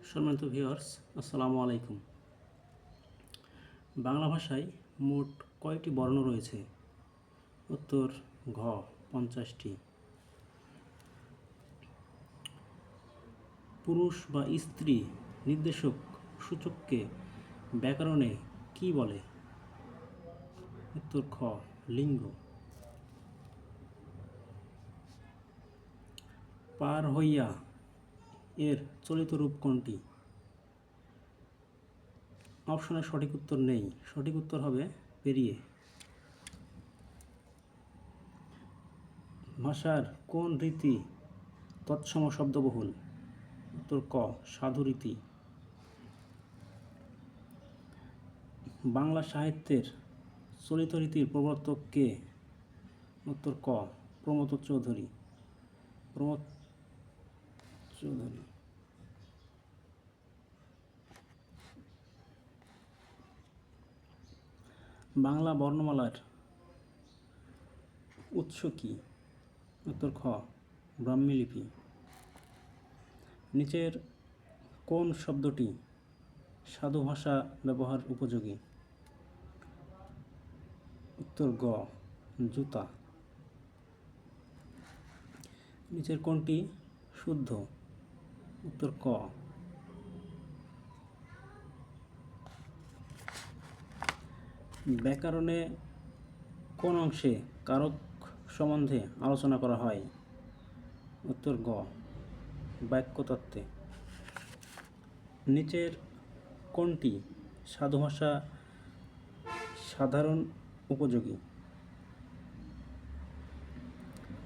সম্মানিত ভিউয়ার্স, আসসালামু আলাইকুম। বাংলা ভাষায় মোট কয়টি বর্ণ রয়েছে? উত্তর ঘ 50টি। পুরুষ বা স্ত্রী নির্দেশক সূচককে ব্যাকরণে কি বলে? উত্তর খ লিঙ্গ। পার হইয়া এর চলিত রূপ কোনটি? অপশনে সঠিক উত্তর নেই, সঠিক উত্তর হবে পেরিয়ে। ভাষার কোন রীতি তৎসম শব্দবহুল? উত্তর ক সাধুরীতি। বাংলা সাহিত্যের চলিত রীতির প্রবর্তক কে? উত্তর ক প্রমথ চৌধুরী। বাংলা বর্ণমালার উৎস কি? উত্তর খ ব্রাহ্মী লিপি। নিচের কোন শব্দটি সাধু ভাষা ব্যবহার উপযোগী? উত্তর গ জুতা। নিচের কোনটি শুদ্ধ? উত্তর ক। ব্যাকরণে কোন অংশে কারক সম্বন্ধে আলোচনা করা হয়? উত্তর গ বাক্যতত্ত্বে। নিচের কোনটি সাধু ভাষা সাধারণ উপযোগী?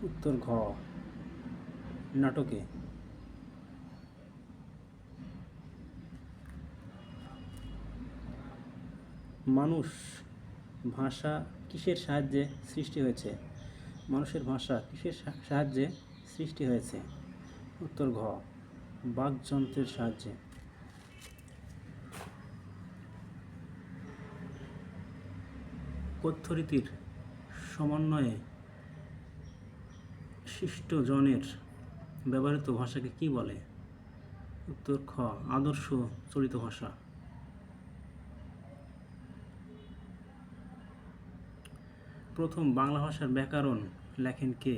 উত্তর ঘ নাটকে। মানুষ ভাষা কিসের সাহায্যে সৃষ্টি হয়েছে? মানুষের ভাষা কিসের সাহায্যে সৃষ্টি হয়েছে? উত্তর ঘ বাকযন্ত্রের সাহায্যে। কথ্য রীতির সমন্বয়ে শিষ্টজনের ব্যবহৃত ভাষাকে কি বলে? উত্তর খ আদর্শ চলিত ভাষা। প্রথম বাংলা ভাষার ব্যাকরণ লেখেন কে?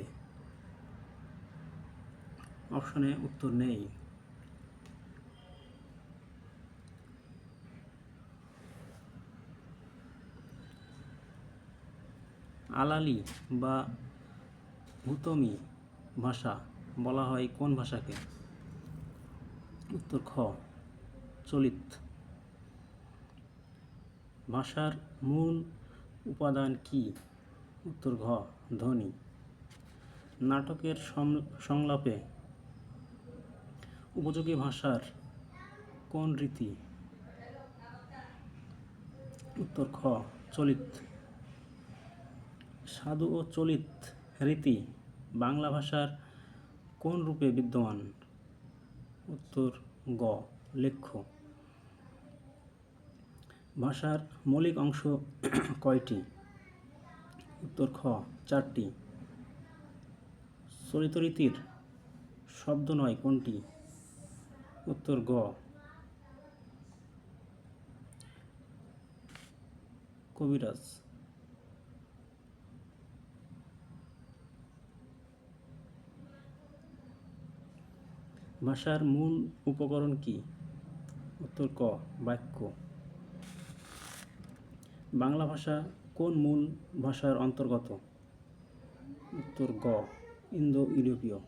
অপশনে উত্তর নেই। আলালি বা হুতমি ভাষা বলা হয় কোন ভাষাকে? উত্তর খ চলিত। ভাষার মূল উপাদান কি? উত্তর ঘ ধ্বনি। নাটকের সংলাপে উপযোগী ভাষার কোন রীতি? উত্তর খ চলিত। সাধু ও চলিত রীতি বাংলা ভাষার কোন রূপে বিদ্যমান? উত্তর গ লেখ্য। ভাষার মৌলিক অংশ কয়টি? উত্তর খ 4টি। চলিত রীতির শব্দ নয় কোনটি? উত্তর গ কবিরাজ। ভাষার মূল উপকরণ কি? উত্তর ক বাক্য। বাংলা ভাষা কোন মূল ভাষার অন্তর্গত? উত্তর গ ইন্দো ইউরোপীয়।